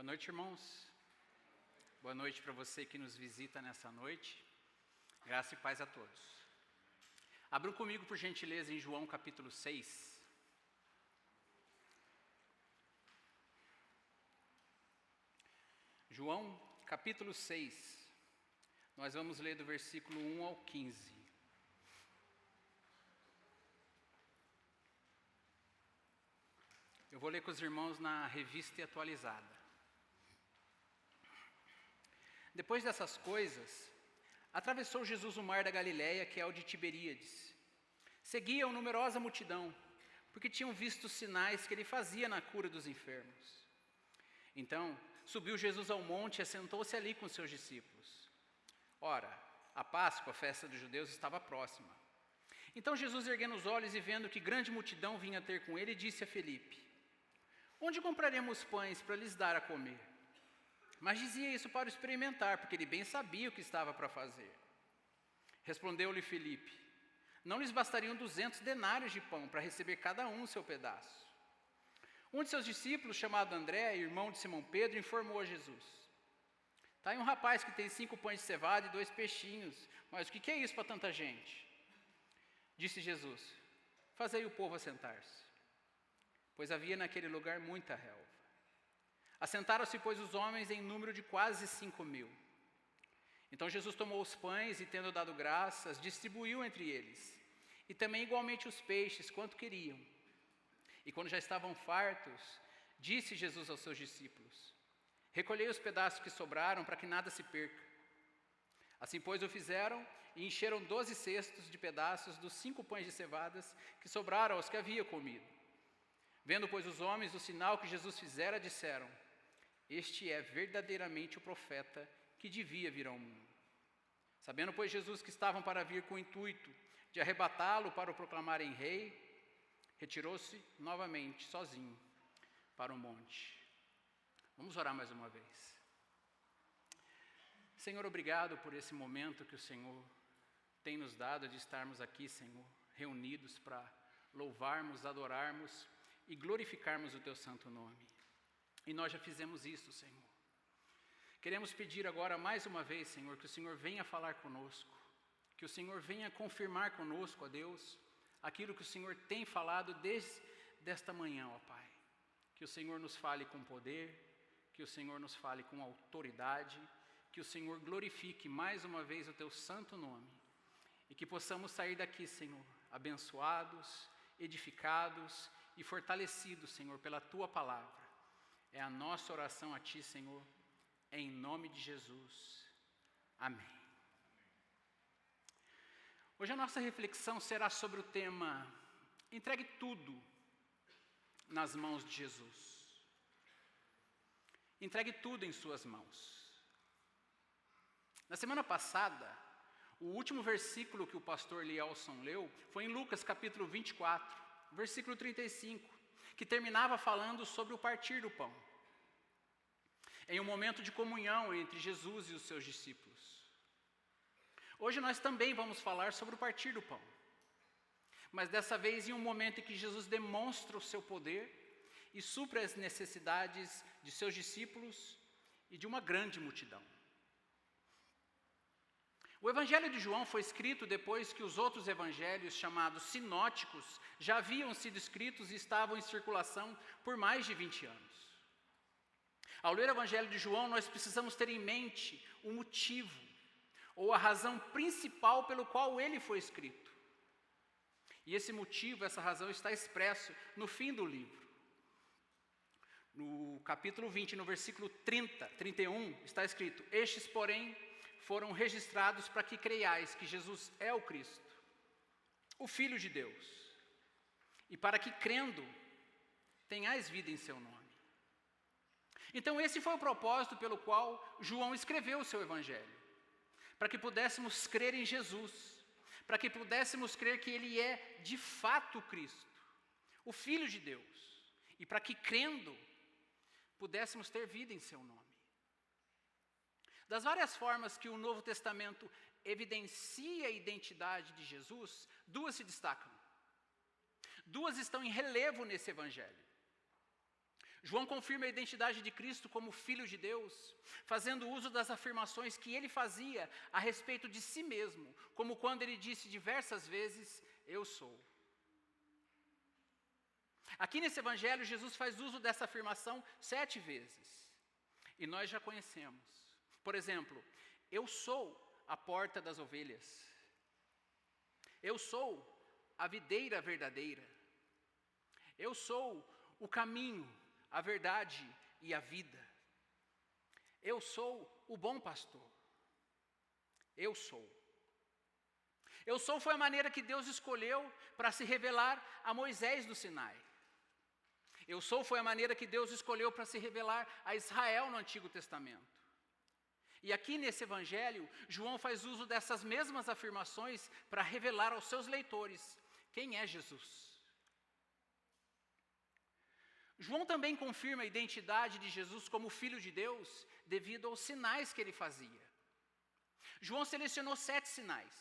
Boa noite, irmãos. Boa noite para você que nos visita nessa noite. Graça e paz a todos. Abram comigo, por gentileza, em João capítulo 6. João capítulo 6. Nós vamos ler do versículo 1 ao 15. Eu vou ler com os irmãos na Revista Atualizada. Depois dessas coisas, atravessou Jesus o mar da Galileia, que é o de Tiberíades. Seguia-o numerosa multidão, porque tinham visto os sinais que ele fazia na cura dos enfermos. Então, subiu Jesus ao monte e assentou-se ali com seus discípulos. Ora, a Páscoa, a festa dos judeus, estava próxima. Então Jesus, erguendo os olhos e vendo que grande multidão vinha ter com ele, disse a Filipe: onde compraremos pães para lhes dar a comer? Mas dizia isso para o experimentar, porque ele bem sabia o que estava para fazer. Respondeu-lhe Filipe: não lhes bastariam 200 denários de pão para receber cada um o seu pedaço. Um de seus discípulos, chamado André, irmão de Simão Pedro, informou a Jesus: está aí um rapaz que tem 5 pães de cevada e 2 peixinhos, mas o que é isso para tanta gente? Disse Jesus: fazei o povo assentar-se. Pois havia naquele lugar muita relva. Assentaram-se, pois, os homens em número de quase 5.000. Então Jesus tomou os pães e, tendo dado graças, distribuiu entre eles, e também igualmente os peixes, quanto queriam. E quando já estavam fartos, disse Jesus aos seus discípulos: recolhei os pedaços que sobraram, para que nada se perca. Assim, pois, o fizeram, e encheram 12 cestos de pedaços dos 5 pães de cevadas que sobraram aos que havia comido. Vendo, pois, os homens o sinal que Jesus fizera, disseram: este é verdadeiramente o profeta que devia vir ao mundo. Sabendo, pois, Jesus que estavam para vir com o intuito de arrebatá-lo para o proclamarem rei, retirou-se novamente, sozinho, para o monte. Vamos orar mais uma vez. Senhor, obrigado por esse momento que o Senhor tem nos dado de estarmos aqui, Senhor, reunidos para louvarmos, adorarmos e glorificarmos o Teu santo nome. E nós já fizemos isso, Senhor. Queremos pedir agora mais uma vez, Senhor, que o Senhor venha falar conosco, que o Senhor venha confirmar conosco, ó Deus, aquilo que o Senhor tem falado desde esta manhã, ó Pai. Que o Senhor nos fale com poder, que o Senhor nos fale com autoridade, que o Senhor glorifique mais uma vez o Teu santo nome e que possamos sair daqui, Senhor, abençoados, edificados e fortalecidos, Senhor, pela Tua palavra. É a nossa oração a Ti, Senhor, em nome de Jesus. Amém. Hoje a nossa reflexão será sobre o tema: entregue tudo nas mãos de Jesus. Entregue tudo em suas mãos. Na semana passada, o último versículo que o pastor Lielson leu foi em Lucas capítulo 24, versículo 35, que terminava falando sobre o partir do pão, em um momento de comunhão entre Jesus e os seus discípulos. Hoje nós também vamos falar sobre o partir do pão, mas dessa vez em um momento em que Jesus demonstra o seu poder e supre as necessidades de seus discípulos e de uma grande multidão. O Evangelho de João foi escrito depois que os outros evangelhos, chamados sinóticos, já haviam sido escritos e estavam em circulação por mais de 20 anos. Ao ler o Evangelho de João, nós precisamos ter em mente o motivo, ou a razão principal pelo qual ele foi escrito. E esse motivo, essa razão está expresso no fim do livro. No capítulo 20, no versículo 31, está escrito: estes, porém, foram registrados para que creiais que Jesus é o Cristo, o Filho de Deus, e para que, crendo, tenhais vida em seu nome. Então esse foi o propósito pelo qual João escreveu o seu Evangelho, para que pudéssemos crer em Jesus, para que pudéssemos crer que Ele é de fato o Cristo, o Filho de Deus, e para que, crendo, pudéssemos ter vida em seu nome. Das várias formas que o Novo Testamento evidencia a identidade de Jesus, 2 se destacam. 2 estão em relevo nesse Evangelho. João confirma a identidade de Cristo como Filho de Deus, fazendo uso das afirmações que ele fazia a respeito de si mesmo, como quando ele disse diversas vezes, eu sou. Aqui nesse evangelho, Jesus faz uso dessa afirmação 7 vezes, e nós já conhecemos. Por exemplo, eu sou a porta das ovelhas. Eu sou a videira verdadeira. Eu sou o caminho, a verdade e a vida. Eu sou o bom pastor. Eu sou. Eu sou foi a maneira que Deus escolheu para se revelar a Moisés no Sinai. Eu sou foi a maneira que Deus escolheu para se revelar a Israel no Antigo Testamento. E aqui nesse evangelho, João faz uso dessas mesmas afirmações para revelar aos seus leitores quem é Jesus. João também confirma a identidade de Jesus como Filho de Deus devido aos sinais que ele fazia. João selecionou 7 sinais,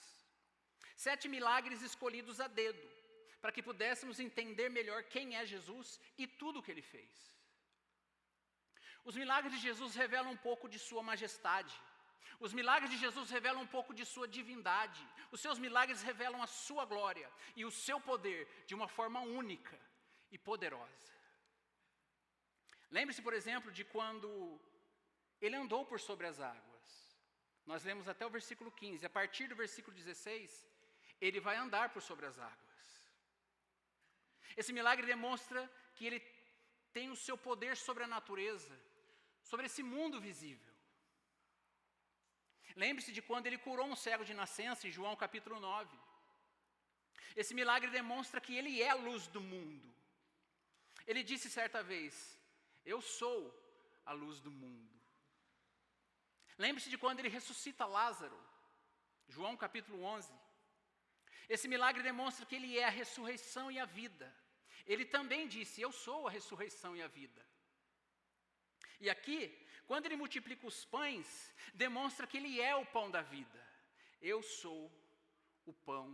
7 milagres escolhidos a dedo, para que pudéssemos entender melhor quem é Jesus e tudo o que ele fez. Os milagres de Jesus revelam um pouco de sua majestade. Os milagres de Jesus revelam um pouco de sua divindade. Os seus milagres revelam a sua glória e o seu poder de uma forma única e poderosa. Lembre-se, por exemplo, de quando ele andou por sobre as águas. Nós lemos até o versículo 15. A partir do versículo 16, ele vai andar por sobre as águas. Esse milagre demonstra que ele tem o seu poder sobre a natureza, sobre esse mundo visível. Lembre-se de quando ele curou um cego de nascença, em João capítulo 9. Esse milagre demonstra que ele é a luz do mundo. Ele disse certa vez, eu sou a luz do mundo. Lembre-se de quando ele ressuscita Lázaro, João capítulo 11. Esse milagre demonstra que ele é a ressurreição e a vida. Ele também disse, eu sou a ressurreição e a vida. E aqui, quando ele multiplica os pães, demonstra que ele é o pão da vida. Eu sou o pão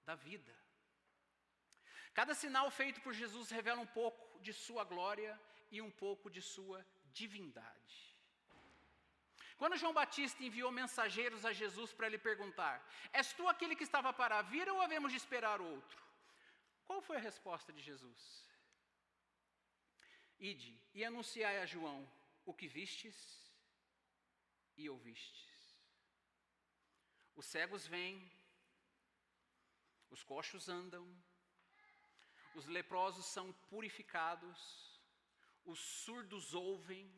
da vida. Cada sinal feito por Jesus revela um pouco de sua glória e um pouco de sua divindade. Quando João Batista enviou mensageiros a Jesus para lhe perguntar, és tu aquele que estava para vir ou havemos de esperar outro? Qual foi a resposta de Jesus? Ide e anunciai a João o que vistes e ouvistes. Os cegos vêm, os coxos andam, os leprosos são purificados, os surdos ouvem,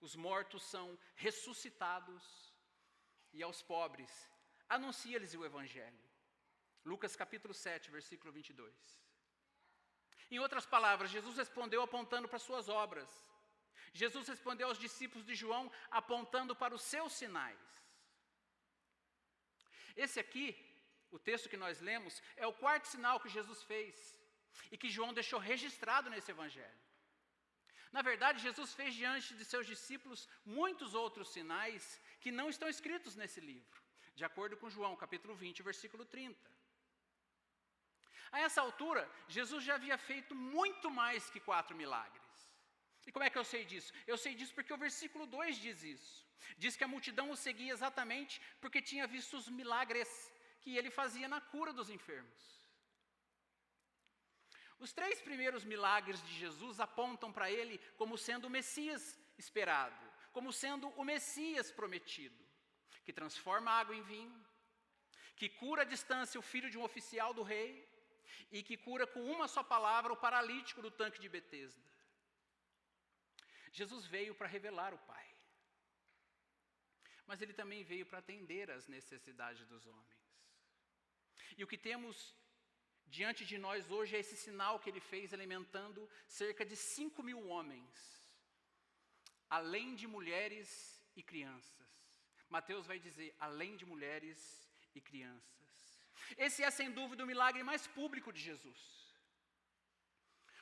os mortos são ressuscitados, e aos pobres anuncia-lhes o Evangelho. Lucas capítulo 7, versículo 22. Em outras palavras, Jesus respondeu apontando para suas obras. Jesus respondeu aos discípulos de João apontando para os seus sinais. Esse aqui, o texto que nós lemos, é o 4º sinal que Jesus fez e que João deixou registrado nesse Evangelho. Na verdade, Jesus fez diante de seus discípulos muitos outros sinais que não estão escritos nesse livro, de acordo com João, capítulo 20, versículo 30. A essa altura, Jesus já havia feito muito mais que 4 milagres. E como é que eu sei disso? Eu sei disso porque o versículo 2 diz isso. Diz que a multidão o seguia exatamente porque tinha visto os milagres que ele fazia na cura dos enfermos. Os 3 primeiros milagres de Jesus apontam para ele como sendo o Messias esperado, como sendo o Messias prometido, que transforma a água em vinho, que cura à distância o filho de um oficial do rei e que cura com uma só palavra o paralítico do tanque de Betesda. Jesus veio para revelar o Pai, mas ele também veio para atender às necessidades dos homens. E o que temos diante de nós hoje é esse sinal que ele fez alimentando cerca de 5.000 homens, além de mulheres e crianças. Mateus vai dizer, além de mulheres e crianças. Esse é, sem dúvida, o milagre mais público de Jesus,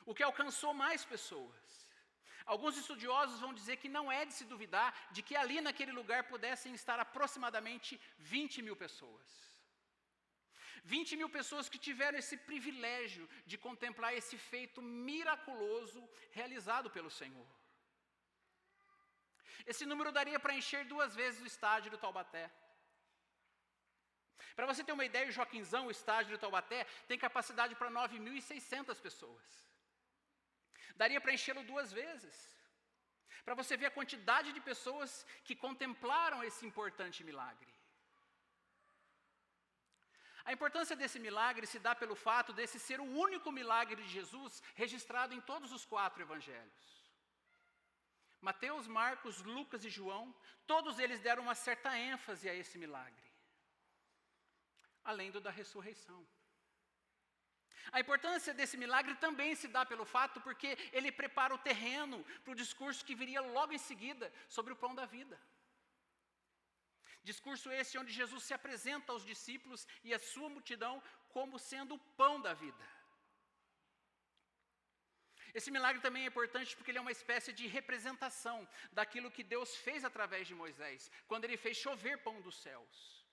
o que alcançou mais pessoas. Alguns estudiosos vão dizer que não é de se duvidar de que ali naquele lugar pudessem estar aproximadamente 20.000 pessoas. 20.000 pessoas que tiveram esse privilégio de contemplar esse feito miraculoso realizado pelo Senhor. Esse número daria para encher 2 vezes o estádio do Taubaté. Para você ter uma ideia, o Joaquinzão, o estádio do Taubaté, tem capacidade para 9.600 pessoas. Daria para enchê-lo 2 vezes. Para você ver a quantidade de pessoas que contemplaram esse importante milagre. A importância desse milagre se dá pelo fato desse ser o único milagre de Jesus registrado em todos os 4 evangelhos. Mateus, Marcos, Lucas e João, todos eles deram uma certa ênfase a esse milagre, além do da ressurreição. A importância desse milagre também se dá pelo fato porque ele prepara o terreno para o discurso que viria logo em seguida sobre o pão da vida. Discurso esse onde Jesus se apresenta aos discípulos e à sua multidão como sendo o pão da vida. Esse milagre também é importante porque ele é uma espécie de representação daquilo que Deus fez através de Moisés, quando ele fez chover pão dos céus,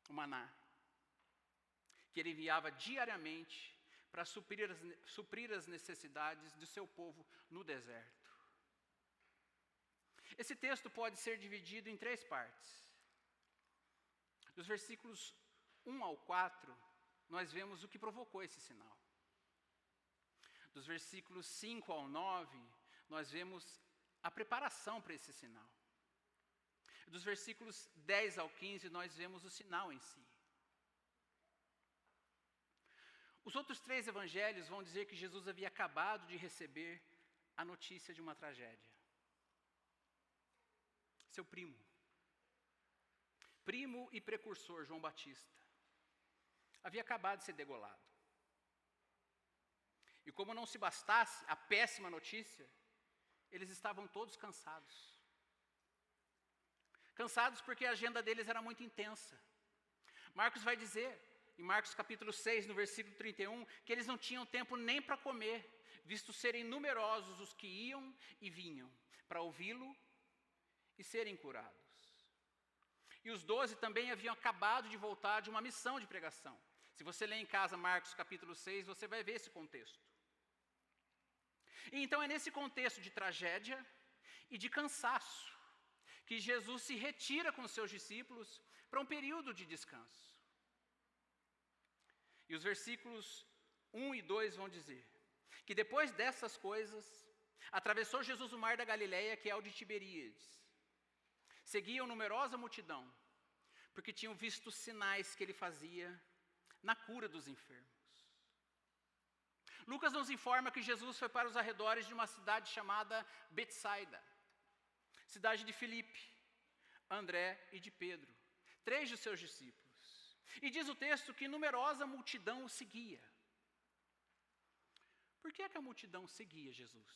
o maná, que ele enviava diariamente para suprir as necessidades do seu povo no deserto. Esse texto pode ser dividido em 3 partes. Dos versículos 1 ao 4, nós vemos o que provocou esse sinal. Dos versículos 5 ao 9, nós vemos a preparação para esse sinal. Dos versículos 10 ao 15, nós vemos o sinal em si. Os outros 3 evangelhos vão dizer que Jesus havia acabado de receber a notícia de uma tragédia. Seu primo e precursor, João Batista, havia acabado de ser degolado. E como não se bastasse a péssima notícia, eles estavam todos cansados. Cansados porque a agenda deles era muito intensa. Marcos vai dizer, em Marcos capítulo 6, no versículo 31, que eles não tinham tempo nem para comer, visto serem numerosos os que iam e vinham, para ouvi-lo e serem curados. E os 12 também haviam acabado de voltar de uma missão de pregação. Se você ler em casa Marcos capítulo 6, você vai ver esse contexto. E então é nesse contexto de tragédia e de cansaço que Jesus se retira com os seus discípulos para um período de descanso. E os versículos 1 e 2 vão dizer que depois dessas coisas, atravessou Jesus o mar da Galileia, que é o de Tiberíades. Seguiam numerosa multidão, porque tinham visto os sinais que ele fazia na cura dos enfermos. Lucas nos informa que Jesus foi para os arredores de uma cidade chamada Betsaida, cidade de Filipe, André e de Pedro, 3 de seus discípulos. E diz o texto que numerosa multidão o seguia. Por que é que a multidão seguia Jesus?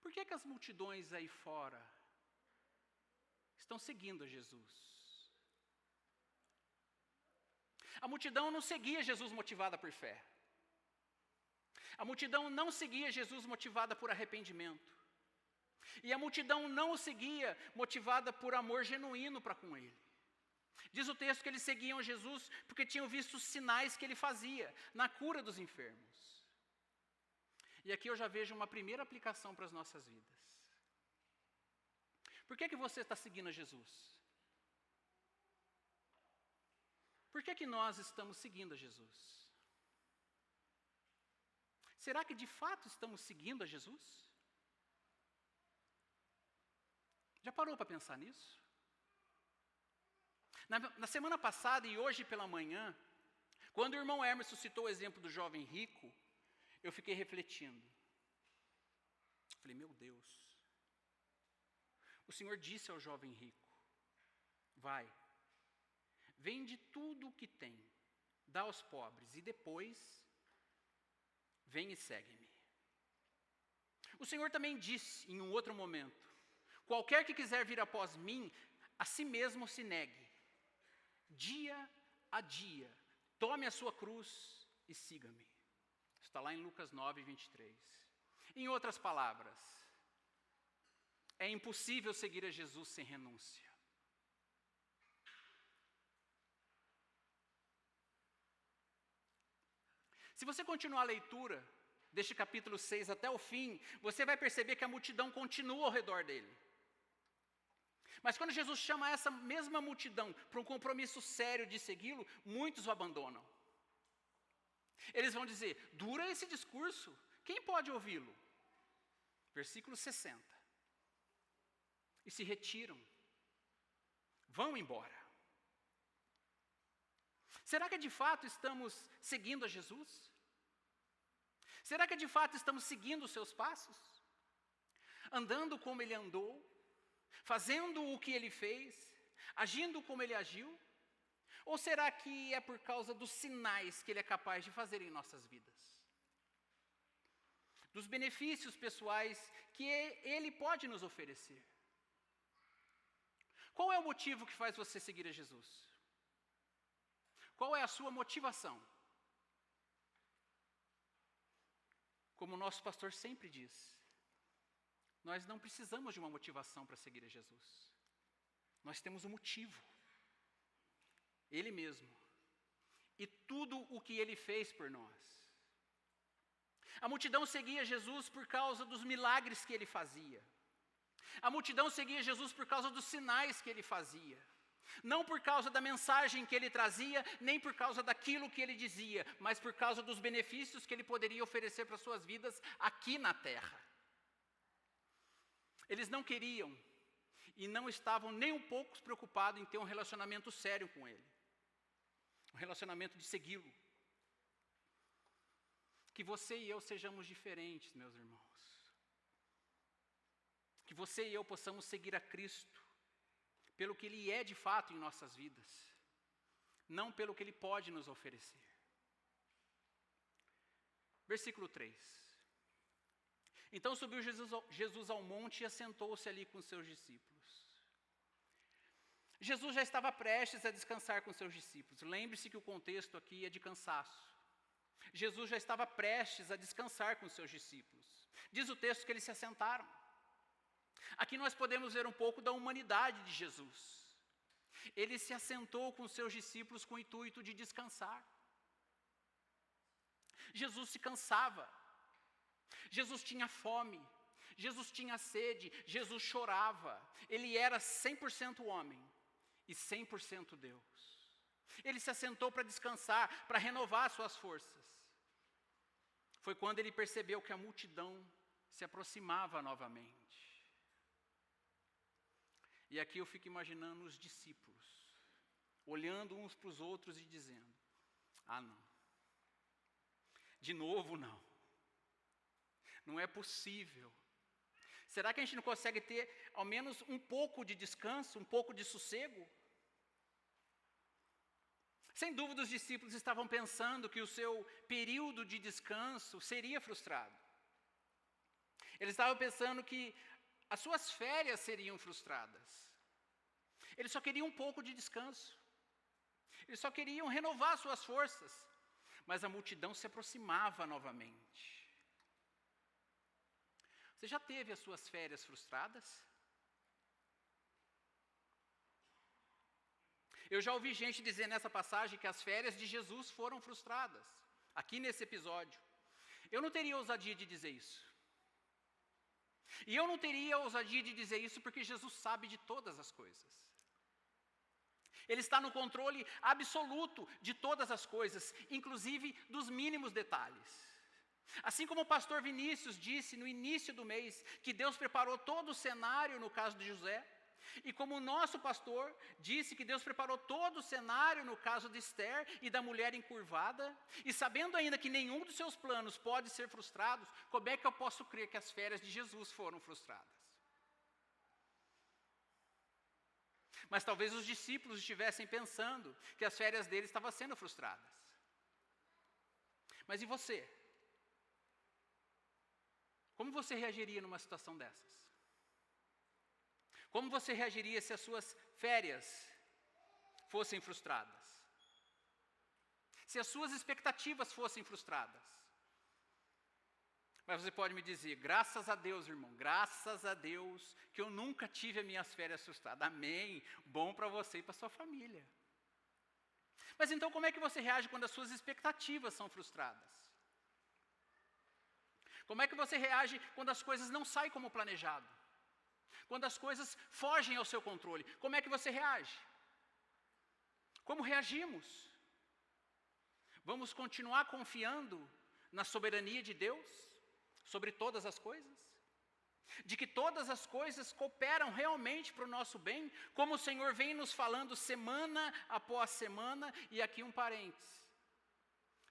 Por que é que as multidões aí fora estão seguindo a Jesus? A multidão não seguia Jesus motivada por fé. A multidão não seguia Jesus motivada por arrependimento. E a multidão não o seguia motivada por amor genuíno para com ele. Diz o texto que eles seguiam Jesus porque tinham visto os sinais que ele fazia na cura dos enfermos. E aqui eu já vejo uma primeira aplicação para as nossas vidas. Por que você está seguindo a Jesus? Por que nós estamos seguindo a Jesus? Será que de fato estamos seguindo a Jesus? Já parou para pensar nisso? Na semana passada e hoje pela manhã, quando o irmão Emerson citou o exemplo do jovem rico, eu fiquei refletindo. Falei, meu Deus, o Senhor disse ao jovem rico, vai, vende tudo o que tem, dá aos pobres e depois vem e segue-me. O Senhor também disse em um outro momento, qualquer que quiser vir após mim, a si mesmo se negue, dia a dia, tome a sua cruz e siga-me. Está lá em Lucas 9, 23. Em outras palavras, é impossível seguir a Jesus sem renúncia. Se você continuar a leitura deste capítulo 6 até o fim, você vai perceber que a multidão continua ao redor dele. Mas quando Jesus chama essa mesma multidão para um compromisso sério de segui-lo, muitos o abandonam. Eles vão dizer: dura esse discurso, quem pode ouvi-lo? Versículo 60. E se retiram, vão embora. Será que de fato estamos seguindo a Jesus? Será que de fato estamos seguindo os seus passos? Andando como ele andou? Fazendo o que ele fez? Agindo como ele agiu? Ou será que é por causa dos sinais que ele é capaz de fazer em nossas vidas? Dos benefícios pessoais que ele pode nos oferecer? Qual é o motivo que faz você seguir a Jesus? Qual é a sua motivação? Como o nosso pastor sempre diz, nós não precisamos de uma motivação para seguir a Jesus. Nós temos um motivo. Ele mesmo. E tudo o que ele fez por nós. A multidão seguia Jesus por causa dos milagres que ele fazia. A multidão seguia Jesus por causa dos sinais que ele fazia. Não por causa da mensagem que ele trazia, nem por causa daquilo que ele dizia, mas por causa dos benefícios que ele poderia oferecer para suas vidas aqui na terra. Eles não queriam e não estavam nem um pouco preocupados em ter um relacionamento sério com ele. Um relacionamento de segui-lo. Que você e eu sejamos diferentes, meus irmãos. Que você e eu possamos seguir a Cristo pelo que ele é de fato em nossas vidas, não pelo que ele pode nos oferecer. Versículo 3. Então subiu Jesus ao monte e assentou-se ali com seus discípulos. Jesus já estava prestes a descansar com seus discípulos. Lembre-se que o contexto aqui é de cansaço. Jesus já estava prestes a descansar com seus discípulos. Diz o texto que eles se assentaram. Aqui nós podemos ver um pouco da humanidade de Jesus. Ele se assentou com seus discípulos com o intuito de descansar. Jesus se cansava. Jesus tinha fome. Jesus tinha sede. Jesus chorava. Ele era 100% homem e 100% Deus. Ele se assentou para descansar, para renovar suas forças. Foi quando ele percebeu que a multidão se aproximava novamente. E aqui eu fico imaginando os discípulos, olhando uns para os outros e dizendo: ah, não. De novo, não. Não é possível. Será que a gente não consegue ter ao menos um pouco de descanso, um pouco de sossego? Sem dúvida, os discípulos estavam pensando que o seu período de descanso seria frustrado. Eles estavam pensando que as suas férias seriam frustradas. Eles só queriam um pouco de descanso. Eles só queriam renovar suas forças. Mas a multidão se aproximava novamente. Você já teve as suas férias frustradas? Eu já ouvi gente dizer nessa passagem que as férias de Jesus foram frustradas. Aqui nesse episódio. Eu não teria ousadia de dizer isso. E eu não teria ousadia de dizer isso porque Jesus sabe de todas as coisas. Ele está no controle absoluto de todas as coisas, inclusive dos mínimos detalhes. Assim como o pastor Vinícius disse no início do mês, que Deus preparou todo o cenário no caso de José, e como o nosso pastor disse que Deus preparou todo o cenário no caso de Esther e da mulher encurvada, e sabendo ainda que nenhum dos seus planos pode ser frustrado, como é que eu posso crer que as férias de Jesus foram frustradas? Mas talvez os discípulos estivessem pensando que as férias deles estavam sendo frustradas. Mas e você? Como você reagiria numa situação dessas? Como você reagiria se as suas férias fossem frustradas? Se as suas expectativas fossem frustradas? Mas você pode me dizer: graças a Deus, irmão, graças a Deus que eu nunca tive as minhas férias frustradas. Amém. Bom para você e para sua família. Mas então como é que você reage quando as suas expectativas são frustradas? Como é que você reage quando as coisas não saem como planejado? Quando as coisas fogem ao seu controle, como é que você reage? Como reagimos? Vamos continuar confiando na soberania de Deus sobre todas as coisas? De que todas as coisas cooperam realmente para o nosso bem, como o Senhor vem nos falando semana após semana, e aqui um parênteses.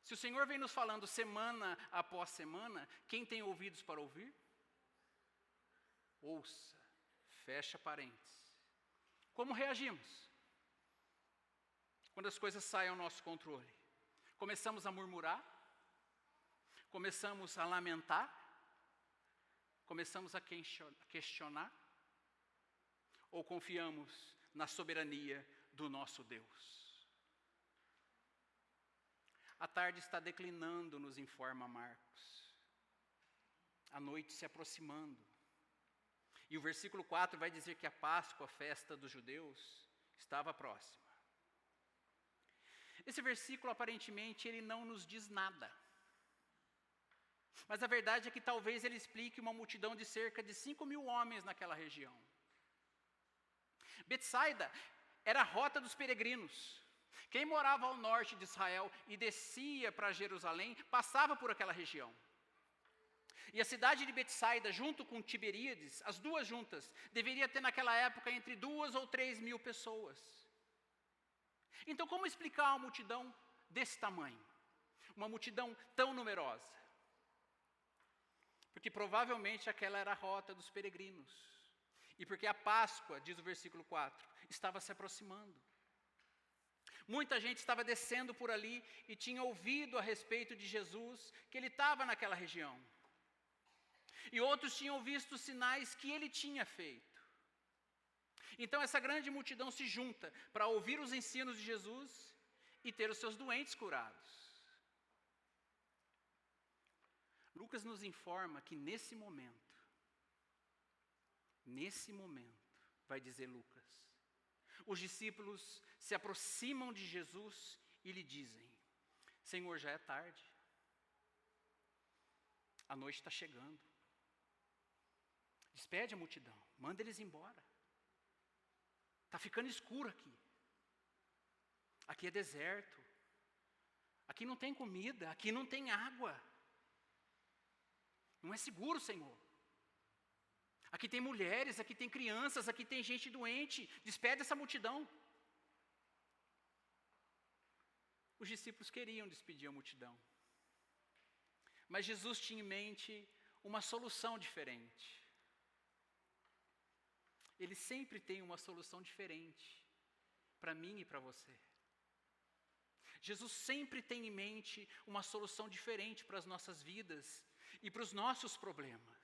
Se o Senhor vem nos falando semana após semana, quem tem ouvidos para ouvir? Ouça, fecha parênteses. Como reagimos quando as coisas saem ao nosso controle? Começamos a murmurar? Começamos a lamentar? Começamos a questionar? Ou confiamos na soberania do nosso Deus? A tarde está declinando, nos informa Marcos. A noite se aproximando. E o versículo 4 vai dizer que a Páscoa, a festa dos judeus, estava próxima. Esse versículo, aparentemente, ele não nos diz nada. Mas a verdade é que talvez ele explique uma multidão de cerca de 5.000 homens naquela região. Betsaida era a rota dos peregrinos. Quem morava ao norte de Israel e descia para Jerusalém, passava por aquela região. E a cidade de Betsaida, junto com Tiberíades, as duas juntas, deveria ter naquela época entre 2 ou 3 mil pessoas. Então, como explicar uma multidão desse tamanho? Uma multidão tão numerosa? Porque provavelmente aquela era a rota dos peregrinos. E porque a Páscoa, diz o versículo 4, estava se aproximando. Muita gente estava descendo por ali e tinha ouvido a respeito de Jesus, que ele estava naquela região. E outros tinham visto os sinais que ele tinha feito. Então essa grande multidão se junta para ouvir os ensinos de Jesus e ter os seus doentes curados. Lucas nos informa que nesse momento, vai dizer Lucas, os discípulos se aproximam de Jesus e lhe dizem: Senhor, já é tarde, a noite está chegando, despede a multidão, manda eles embora, está ficando escuro aqui é deserto, aqui não tem comida, aqui não tem água, não é seguro, Senhor. Aqui tem mulheres, aqui tem crianças, aqui tem gente doente, despede essa multidão. Os discípulos queriam despedir a multidão. Mas Jesus tinha em mente uma solução diferente. Ele sempre tem uma solução diferente para mim e para você. Jesus sempre tem em mente uma solução diferente para as nossas vidas e para os nossos problemas.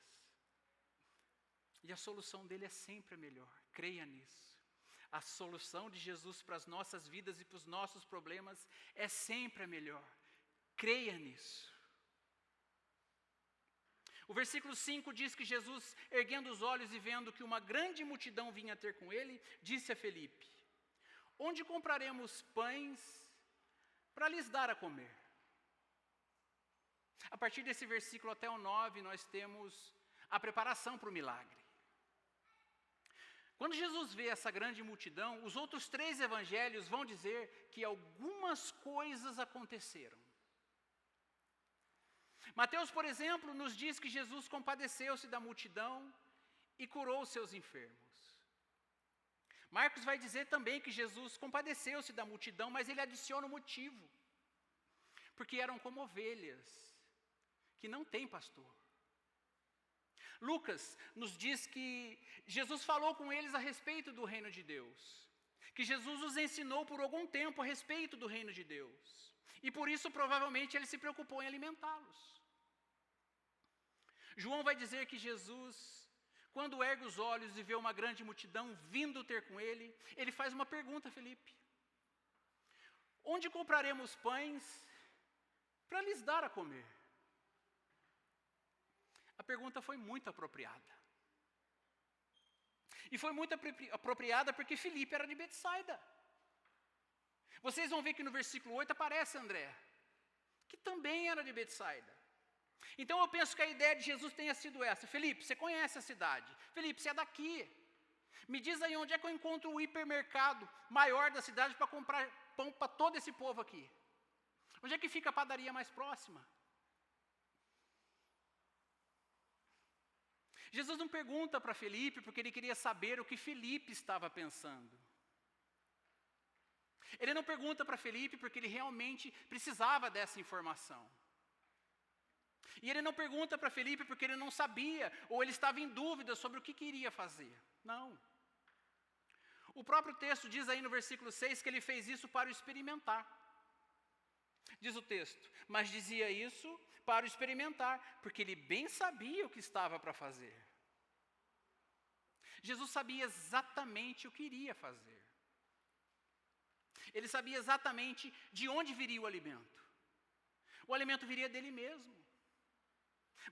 E a solução dele é sempre a melhor, creia nisso. A solução de Jesus para as nossas vidas e para os nossos problemas é sempre a melhor, creia nisso. O versículo 5 diz que Jesus, erguendo os olhos e vendo que uma grande multidão vinha ter com ele, disse a Felipe: onde compraremos pães para lhes dar a comer? A partir desse versículo até o 9, nós temos a preparação para o milagre. Quando Jesus vê essa grande multidão, os outros 3 evangelhos vão dizer que algumas coisas aconteceram. Mateus, por exemplo, nos diz que Jesus compadeceu-se da multidão e curou os seus enfermos. Marcos vai dizer também que Jesus compadeceu-se da multidão, mas ele adiciona um motivo. Porque eram como ovelhas, que não têm pastor. Lucas nos diz que Jesus falou com eles a respeito do reino de Deus. Que Jesus os ensinou por algum tempo a respeito do reino de Deus. E por isso, provavelmente, ele se preocupou em alimentá-los. João vai dizer que Jesus, quando ergue os olhos e vê uma grande multidão vindo ter com ele, ele faz uma pergunta a Felipe: onde compraremos pães para lhes dar a comer? A pergunta foi muito apropriada. E foi muito apropriada porque Filipe era de Betsaida. Vocês vão ver que no versículo 8 aparece André, que também era de Betsaida. Então eu penso que a ideia de Jesus tenha sido essa: Felipe, você conhece a cidade. Felipe, você é daqui. Me diz aí onde é que eu encontro o hipermercado maior da cidade para comprar pão para todo esse povo aqui. Onde é que fica a padaria mais próxima? Jesus não pergunta para Felipe porque ele queria saber o que Felipe estava pensando. Ele não pergunta para Felipe porque ele realmente precisava dessa informação. E ele não pergunta para Felipe porque ele não sabia ou ele estava em dúvida sobre o que queria fazer. Não. O próprio texto diz aí no versículo 6 que ele fez isso para o experimentar. Diz o texto: mas dizia isso para o experimentar, porque ele bem sabia o que estava para fazer. Jesus sabia exatamente o que iria fazer. Ele sabia exatamente de onde viria o alimento. O alimento viria dele mesmo.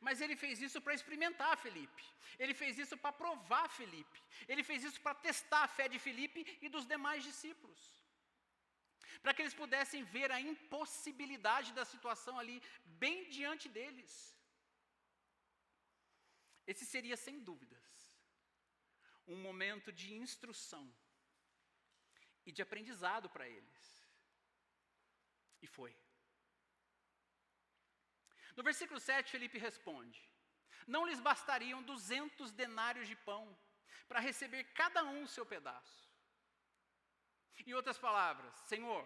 Mas ele fez isso para experimentar Felipe. Ele fez isso para provar Felipe. Ele fez isso para testar a fé de Felipe e dos demais discípulos. Para que eles pudessem ver a impossibilidade da situação ali, bem diante deles. Esse seria, sem dúvidas, um momento de instrução e de aprendizado para eles. E foi. No versículo 7, Felipe responde: não lhes bastariam 200 denários de pão para receber cada um o seu pedaço. Em outras palavras, Senhor,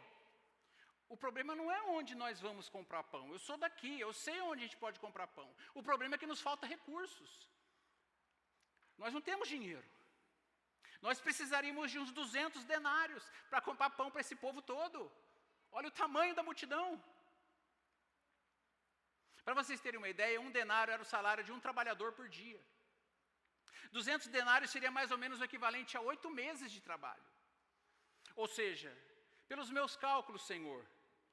o problema não é onde nós vamos comprar pão. Eu sou daqui, eu sei onde a gente pode comprar pão. O problema é que nos falta recursos. Nós não temos dinheiro. Nós precisaríamos de uns 200 denários para comprar pão para esse povo todo. Olha o tamanho da multidão. Para vocês terem uma ideia, 1 denário era o salário de um trabalhador por dia. 200 denários seria mais ou menos o equivalente a 8 meses de trabalho. Ou seja, pelos meus cálculos, Senhor,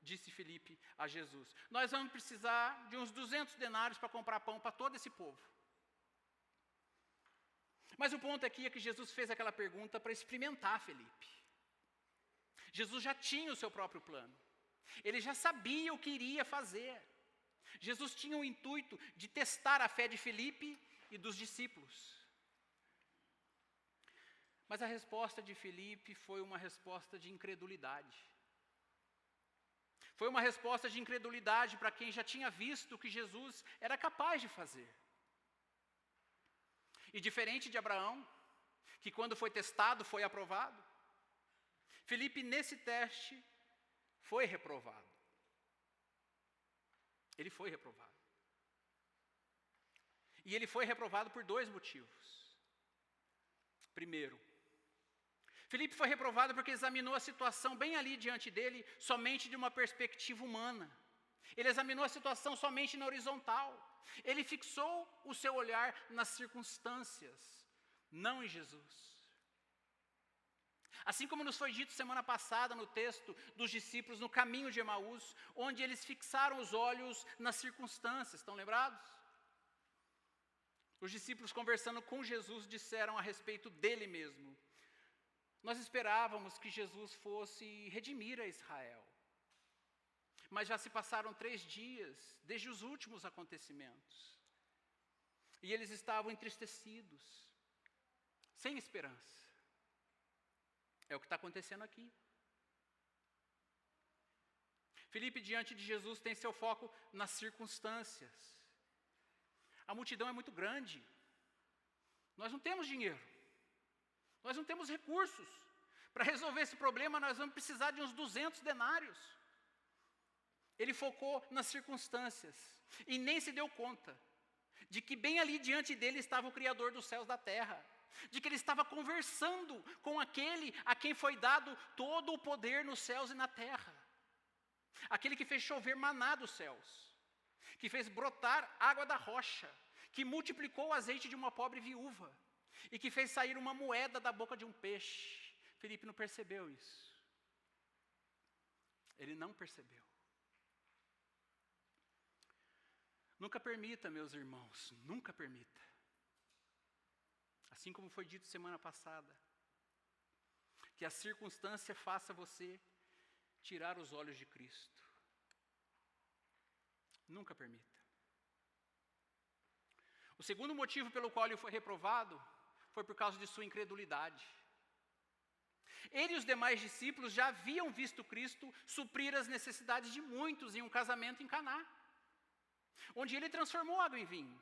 disse Felipe a Jesus, nós vamos precisar de uns 200 denários para comprar pão para todo esse povo. Mas o ponto aqui é que Jesus fez aquela pergunta para experimentar Felipe. Jesus já tinha o seu próprio plano. Ele já sabia o que iria fazer. Jesus tinha o intuito de testar a fé de Felipe e dos discípulos. Mas a resposta de Felipe foi uma resposta de incredulidade. Foi uma resposta de incredulidade para quem já tinha visto o que Jesus era capaz de fazer. E diferente de Abraão, que quando foi testado foi aprovado, Felipe nesse teste foi reprovado. Ele foi reprovado. E ele foi reprovado por 2 motivos. Primeiro, Felipe foi reprovado porque examinou a situação bem ali diante dele, somente de uma perspectiva humana. Ele examinou a situação somente na horizontal. Ele fixou o seu olhar nas circunstâncias, não em Jesus. Assim como nos foi dito semana passada no texto dos discípulos no caminho de Emaús, onde eles fixaram os olhos nas circunstâncias, estão lembrados? Os discípulos conversando com Jesus disseram a respeito dele mesmo: nós esperávamos que Jesus fosse redimir a Israel. Mas já se passaram 3 dias desde os últimos acontecimentos. E eles estavam entristecidos, sem esperança. É o que está acontecendo aqui. Felipe, diante de Jesus, tem seu foco nas circunstâncias. A multidão é muito grande. Nós não temos dinheiro. Nós não temos recursos. Para resolver esse problema, nós vamos precisar de uns 200 denários. Ele focou nas circunstâncias e nem se deu conta de que bem ali diante dele estava o Criador dos céus e da terra, de que ele estava conversando com aquele a quem foi dado todo o poder nos céus e na terra, aquele que fez chover maná dos céus, que fez brotar água da rocha, que multiplicou o azeite de uma pobre viúva e que fez sair uma moeda da boca de um peixe. Felipe não percebeu isso. Ele não percebeu. Nunca permita, meus irmãos, nunca permita. Assim como foi dito semana passada, que a circunstância faça você tirar os olhos de Cristo. Nunca permita. O segundo motivo pelo qual ele foi reprovado foi por causa de sua incredulidade. Ele e os demais discípulos já haviam visto Cristo suprir as necessidades de muitos em um casamento em Caná, onde ele transformou água em vinho.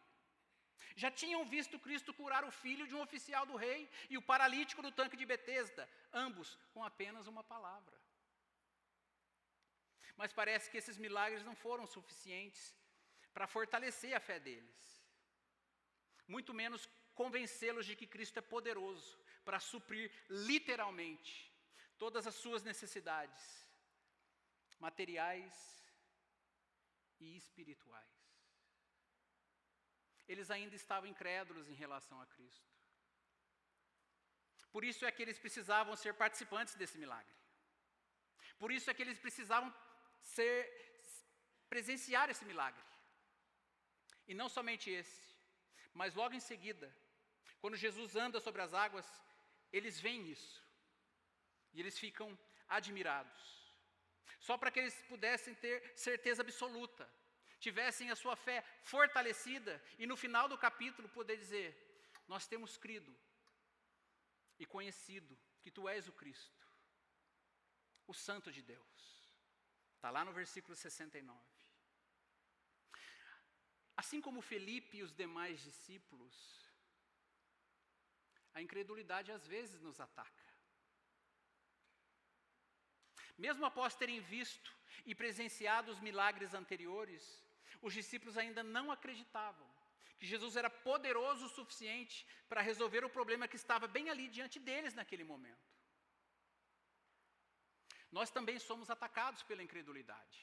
Já tinham visto Cristo curar o filho de um oficial do rei e o paralítico no tanque de Betesda, ambos com apenas uma palavra. Mas parece que esses milagres não foram suficientes para fortalecer a fé deles, muito menos convencê-los de que Cristo é poderoso para suprir literalmente todas as suas necessidades materiais e espirituais. Eles ainda estavam incrédulos em relação a Cristo. Por isso é que eles precisavam ser participantes desse milagre. Por isso é que eles precisavam presenciar esse milagre. E não somente esse, mas logo em seguida, quando Jesus anda sobre as águas, eles veem isso. E eles ficam admirados. Só para que eles pudessem ter certeza absoluta, tivessem a sua fé fortalecida e no final do capítulo poder dizer: nós temos crido e conhecido que tu és o Cristo, o Santo de Deus. Está lá no versículo 69. Assim como Felipe e os demais discípulos, a incredulidade às vezes nos ataca. Mesmo após terem visto e presenciado os milagres anteriores, os discípulos ainda não acreditavam que Jesus era poderoso o suficiente para resolver o problema que estava bem ali diante deles naquele momento. Nós também somos atacados pela incredulidade.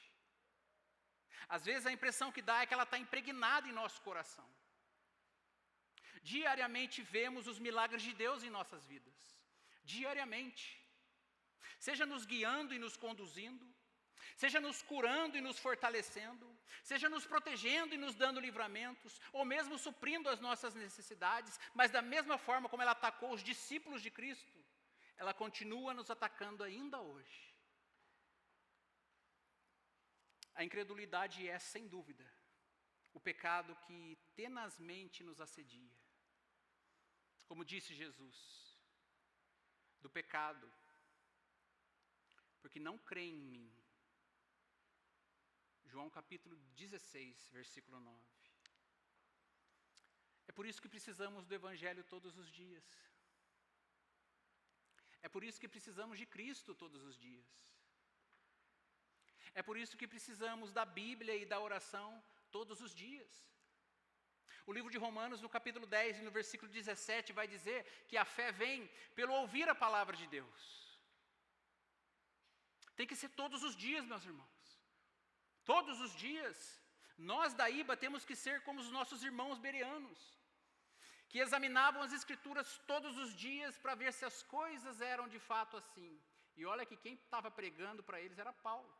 Às vezes a impressão que dá é que ela está impregnada em nosso coração. Diariamente vemos os milagres de Deus em nossas vidas. Diariamente. Seja nos guiando e nos conduzindo, seja nos curando e nos fortalecendo, seja nos protegendo e nos dando livramentos, ou mesmo suprindo as nossas necessidades, mas da mesma forma como ela atacou os discípulos de Cristo, ela continua nos atacando ainda hoje. A incredulidade é, sem dúvida, o pecado que tenazmente nos assedia. Como disse Jesus, do pecado, porque não crê em mim. João capítulo 16, versículo 9. É por isso que precisamos do Evangelho todos os dias. É por isso que precisamos de Cristo todos os dias. É por isso que precisamos da Bíblia e da oração todos os dias. O livro de Romanos, no capítulo 10 e no versículo 17, vai dizer que a fé vem pelo ouvir a palavra de Deus. Tem que ser todos os dias, meus irmãos. Todos os dias. Nós da IBA temos que ser como os nossos irmãos bereanos, que examinavam as Escrituras todos os dias para ver se as coisas eram de fato assim. E olha que quem estava pregando para eles era Paulo.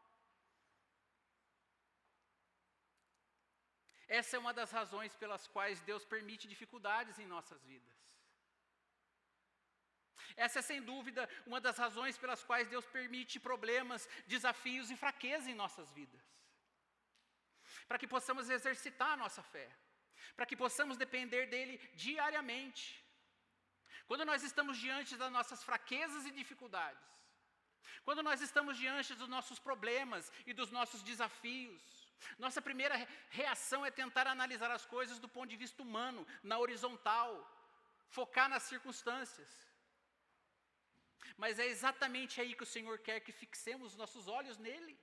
Essa é uma das razões pelas quais Deus permite dificuldades em nossas vidas. Essa é, sem dúvida, uma das razões pelas quais Deus permite problemas, desafios e fraquezas em nossas vidas. Para que possamos exercitar a nossa fé. Para que possamos depender dEle diariamente. Quando nós estamos diante das nossas fraquezas e dificuldades, quando nós estamos diante dos nossos problemas e dos nossos desafios, nossa primeira reação é tentar analisar as coisas do ponto de vista humano, na horizontal, focar nas circunstâncias. Mas é exatamente aí que o Senhor quer que fixemos os nossos olhos nele.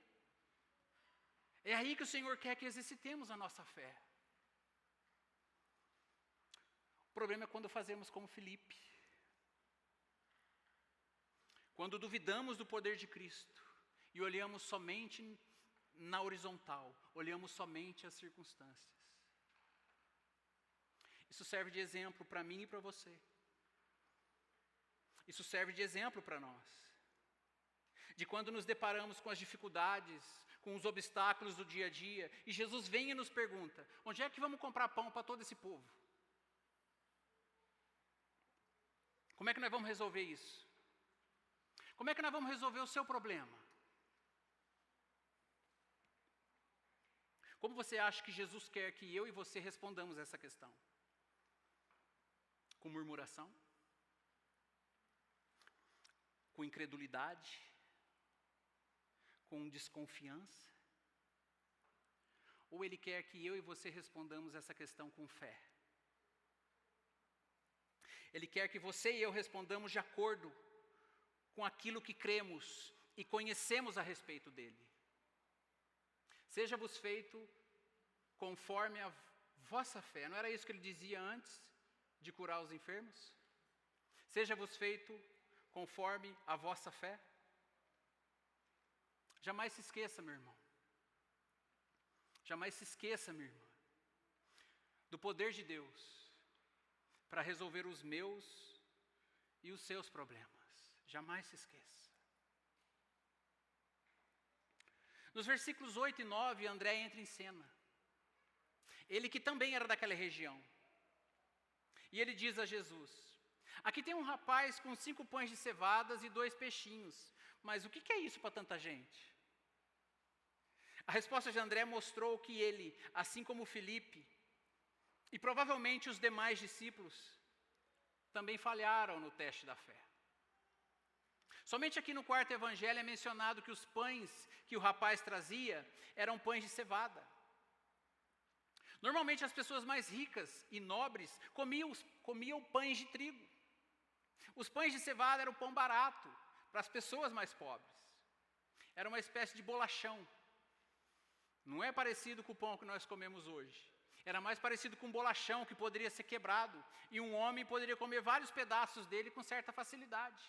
É aí que o Senhor quer que exercitemos a nossa fé. O problema é quando fazemos como Felipe. Quando duvidamos do poder de Cristo e olhamos somente na horizontal, olhamos somente as circunstâncias. Isso serve de exemplo para mim e para você. Isso serve de exemplo para nós. De quando nos deparamos com as dificuldades, com os obstáculos do dia a dia, e Jesus vem e nos pergunta: onde é que vamos comprar pão para todo esse povo? Como é que nós vamos resolver isso? Como é que nós vamos resolver o seu problema? Como você acha que Jesus quer que eu e você respondamos essa questão? Com murmuração? Com incredulidade? Com desconfiança? Ou Ele quer que eu e você respondamos essa questão com fé? Ele quer que você e eu respondamos de acordo com aquilo que cremos e conhecemos a respeito dele. Seja-vos feito conforme a vossa fé. Não era isso que ele dizia antes de curar os enfermos? Seja-vos feito conforme a vossa fé. Jamais se esqueça, meu irmão. Jamais se esqueça, minha irmã, do poder de Deus para resolver os meus e os seus problemas. Jamais se esqueça. Nos versículos 8 e 9, André entra em cena. Ele que também era daquela região. E ele diz a Jesus: aqui tem um rapaz com 5 pães de cevadas e 2 peixinhos. Mas o que é isso para tanta gente? A resposta de André mostrou que ele, assim como Filipe, e provavelmente os demais discípulos, também falharam no teste da fé. Somente aqui no 4º evangelho é mencionado que os pães que o rapaz trazia eram pães de cevada. Normalmente as pessoas mais ricas e nobres comiam pães de trigo. Os pães de cevada eram o pão barato para as pessoas mais pobres. Era uma espécie de bolachão. Não é parecido com o pão que nós comemos hoje. Era mais parecido com um bolachão que poderia ser quebrado. E um homem poderia comer vários pedaços dele com certa facilidade.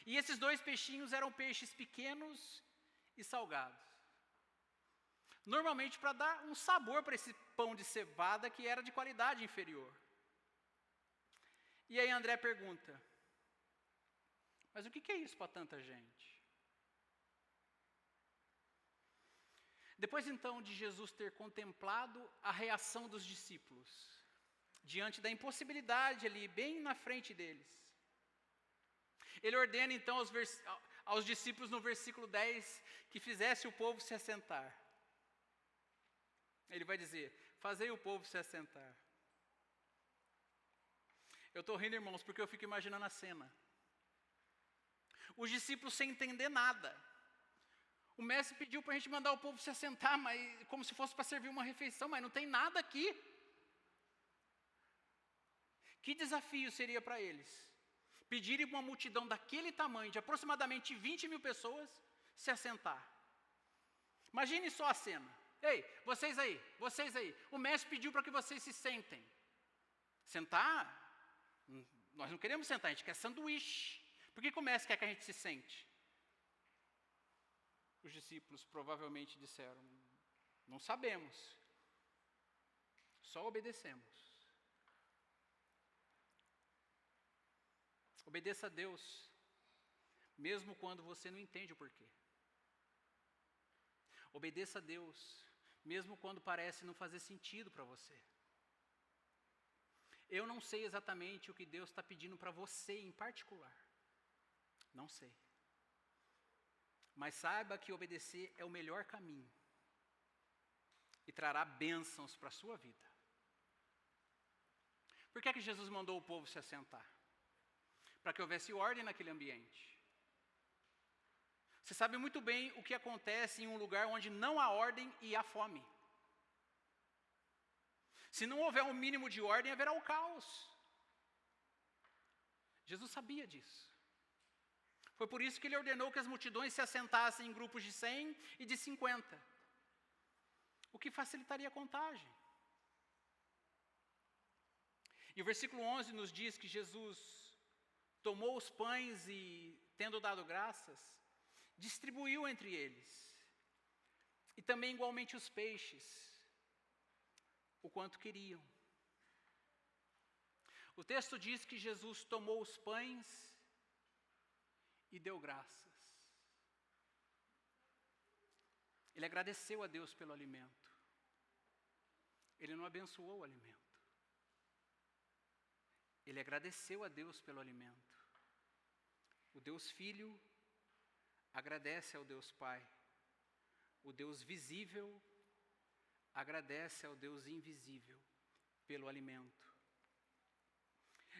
E esses 2 peixinhos eram peixes pequenos e salgados. Normalmente para dar um sabor para esse pão de cevada que era de qualidade inferior. E aí André pergunta: mas o que é isso para tanta gente? Depois então de Jesus ter contemplado a reação dos discípulos, diante da impossibilidade ali, bem na frente deles, ele ordena então aos discípulos no versículo 10 que fizesse o povo se assentar. Ele vai dizer: fazei o povo se assentar. Eu estou rindo, irmãos, porque eu fico imaginando a cena. Os discípulos sem entender nada. O mestre pediu para a gente mandar o povo se assentar, mas como se fosse para servir uma refeição, mas não tem nada aqui. Que desafio seria para eles? Pedirem para uma multidão daquele tamanho, de aproximadamente 20 mil pessoas, se assentar. Imagine só a cena. Ei, vocês aí, o mestre pediu para que vocês se sentem. Sentar? Nós não queremos sentar, a gente quer sanduíche. Por que o mestre quer que a gente se sente? Os discípulos provavelmente disseram: não sabemos, só obedecemos. Obedeça a Deus, mesmo quando você não entende o porquê. Obedeça a Deus, mesmo quando parece não fazer sentido para você. Eu não sei exatamente o que Deus está pedindo para você em particular. Não sei. Mas saiba que obedecer é o melhor caminho e trará bênçãos para a sua vida. Por que é que Jesus mandou o povo se assentar? Para que houvesse ordem naquele ambiente. Você sabe muito bem o que acontece em um lugar onde não há ordem e há fome. Se não houver um mínimo de ordem, haverá o caos. Jesus sabia disso. Foi por isso que ele ordenou que as multidões se assentassem em grupos de 100 e de 50, o que facilitaria a contagem. E o versículo 11 nos diz que Jesus tomou os pães e, tendo dado graças, distribuiu entre eles, e também igualmente os peixes, o quanto queriam. O texto diz que Jesus tomou os pães e deu graças. Ele agradeceu a Deus pelo alimento. Ele não abençoou o alimento. Ele agradeceu a Deus pelo alimento. O Deus Filho agradece ao Deus Pai o Deus visível agradece ao Deus invisível pelo alimento.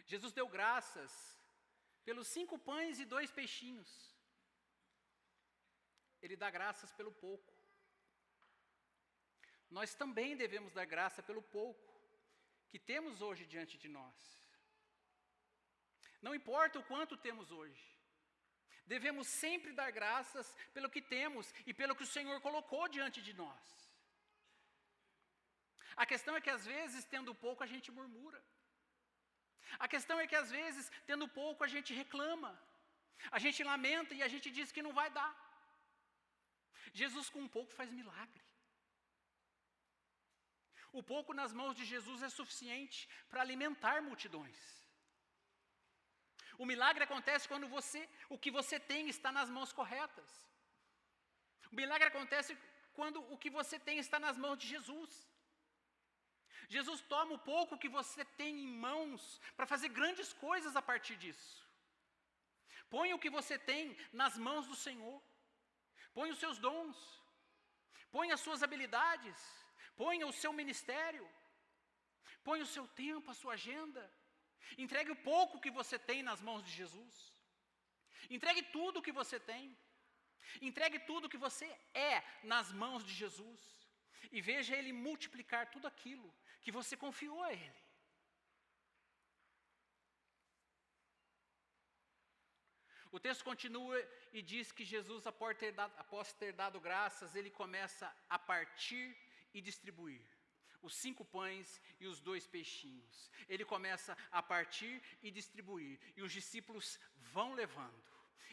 Jesus deu graças pelos 5 pães e 2 peixinhos. Ele dá graças pelo pouco. Nós também devemos dar graça pelo pouco que temos hoje diante de nós. Não importa o quanto temos hoje, devemos sempre dar graças pelo que temos e pelo que o Senhor colocou diante de nós. A questão é que às vezes, tendo pouco, a gente murmura. A questão é que às vezes, tendo pouco, a gente reclama. A gente lamenta e a gente diz que não vai dar. Jesus com pouco faz milagre. O pouco nas mãos de Jesus é suficiente para alimentar multidões. O milagre acontece quando o que você tem está nas mãos corretas. O milagre acontece quando o que você tem está nas mãos de Jesus. Jesus toma o pouco que você tem em mãos para fazer grandes coisas a partir disso. Põe o que você tem nas mãos do Senhor. Põe os seus dons. Põe as suas habilidades. Põe o seu ministério. Põe o seu tempo, a sua agenda. Entregue o pouco que você tem nas mãos de Jesus. Entregue tudo o que você tem. Entregue tudo o que você é nas mãos de Jesus. E veja Ele multiplicar tudo aquilo que você confiou a Ele. O texto continua e diz que Jesus, após ter dado graças, Ele começa a partir e distribuir os 5 pães e os 2 peixinhos. Ele começa a partir e distribuir, e os discípulos vão levando.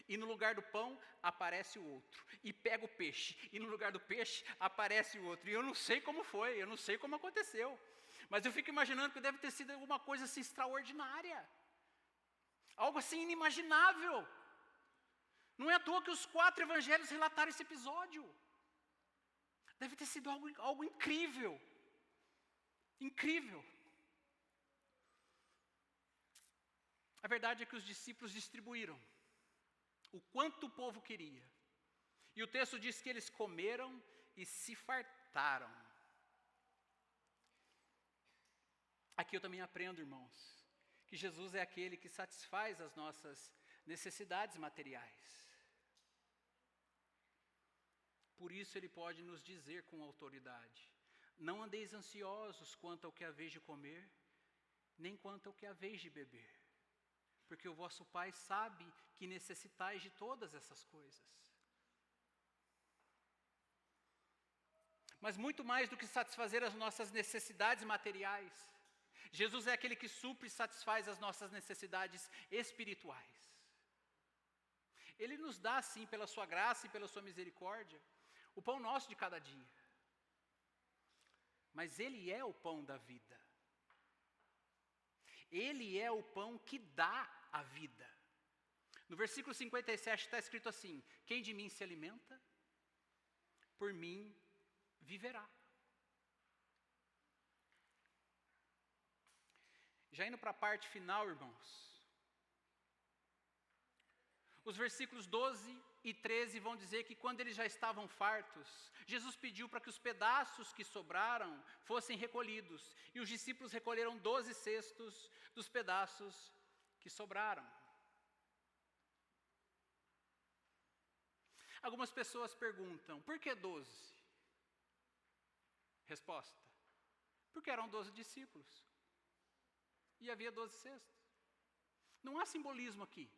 E no lugar do pão, aparece o outro, e pega o peixe, e no lugar do peixe, aparece o outro. E eu não sei como foi, eu não sei como aconteceu, mas eu fico imaginando que deve ter sido alguma coisa assim extraordinária, algo assim inimaginável. Não é à toa que os 4 evangelhos relataram esse episódio. Deve ter sido algo incrível. Incrível. A verdade é que os discípulos distribuíram o quanto o povo queria. E o texto diz que eles comeram e se fartaram. Aqui eu também aprendo, irmãos, que Jesus é aquele que satisfaz as nossas necessidades materiais. Por isso Ele pode nos dizer com autoridade: não andeis ansiosos quanto ao que haveis de comer, nem quanto ao que haveis de beber, porque o vosso Pai sabe que necessitais de todas essas coisas. Mas muito mais do que satisfazer as nossas necessidades materiais, Jesus é aquele que supre e satisfaz as nossas necessidades espirituais. Ele nos dá, sim, pela sua graça e pela sua misericórdia, o pão nosso de cada dia. Mas Ele é o pão da vida. Ele é o pão que dá a vida. No versículo 57 está escrito assim: quem de mim se alimenta, por mim viverá. Já indo para a parte final, irmãos, os versículos 12 e 13 vão dizer que quando eles já estavam fartos, Jesus pediu para que os pedaços que sobraram fossem recolhidos. E os discípulos recolheram 12 cestos dos pedaços que sobraram. Algumas pessoas perguntam: por que 12? Resposta: porque eram 12 discípulos. E havia 12 cestos. Não há simbolismo aqui.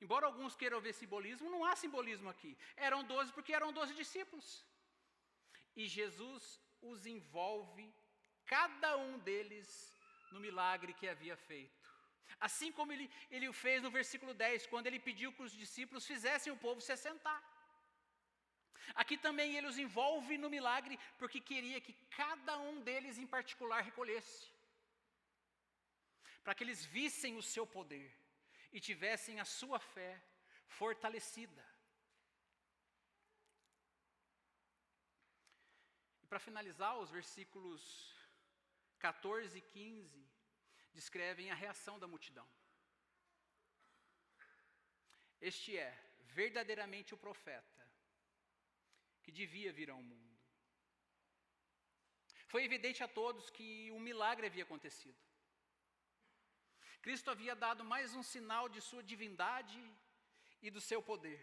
Embora alguns queiram ver simbolismo, não há simbolismo aqui. Eram 12 porque eram 12 discípulos. E Jesus os envolve, cada um deles, no milagre que havia feito. Assim como ele o fez no versículo 10, quando ele pediu que os discípulos fizessem o povo se assentar. Aqui também ele os envolve no milagre, porque queria que cada um deles em particular recolhesse. Para que eles vissem o seu poder e tivessem a sua fé fortalecida. E para finalizar, os versículos 14 e 15 descrevem a reação da multidão. Este é verdadeiramente o profeta, que devia vir ao mundo. Foi evidente a todos que um milagre havia acontecido. Cristo havia dado mais um sinal de sua divindade e do seu poder.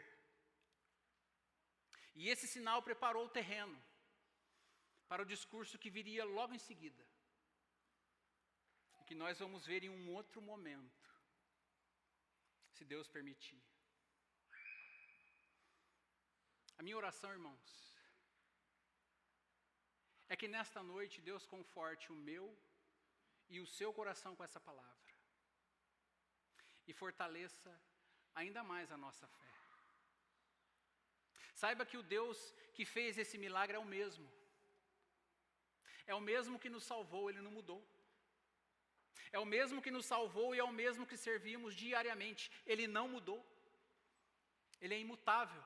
E esse sinal preparou o terreno para o discurso que viria logo em seguida, e que nós vamos ver em um outro momento, se Deus permitir. A minha oração, irmãos, é que nesta noite Deus conforte o meu e o seu coração com essa palavra e fortaleça ainda mais a nossa fé. Saiba que o Deus que fez esse milagre é o mesmo. É o mesmo que nos salvou, Ele não mudou. É o mesmo que nos salvou e é o mesmo que servimos diariamente. Ele não mudou. Ele é imutável.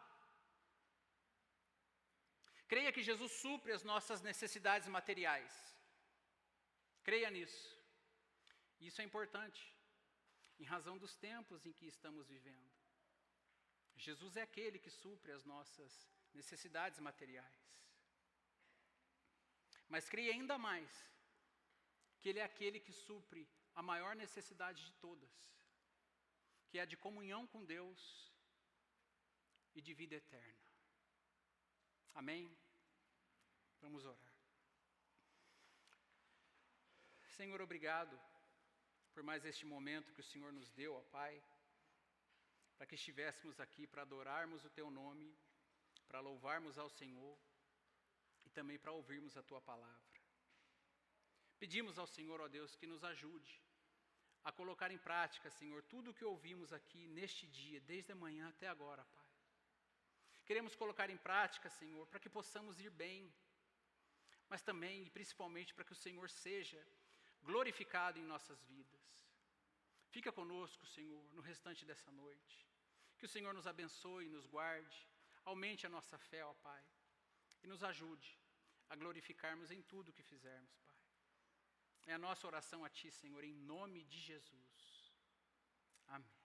Creia que Jesus supre as nossas necessidades materiais. Creia nisso. Isso é importante, em razão dos tempos em que estamos vivendo. Jesus é aquele que supre as nossas necessidades materiais. Mas creia ainda mais que Ele é aquele que supre a maior necessidade de todas, que é a de comunhão com Deus e de vida eterna. Amém? Vamos orar. Senhor, obrigado por mais este momento que o Senhor nos deu, ó Pai, para que estivéssemos aqui para adorarmos o Teu nome, para louvarmos ao Senhor e também para ouvirmos a Tua palavra. Pedimos ao Senhor, ó Deus, que nos ajude a colocar em prática, Senhor, tudo o que ouvimos aqui neste dia, desde a manhã até agora, Pai. Queremos colocar em prática, Senhor, para que possamos ir bem, mas também e principalmente para que o Senhor seja glorificado em nossas vidas. Fica conosco, Senhor, no restante dessa noite. Que o Senhor nos abençoe e nos guarde, aumente a nossa fé, ó Pai, e nos ajude a glorificarmos em tudo o que fizermos, Pai. É a nossa oração a Ti, Senhor, em nome de Jesus. Amém.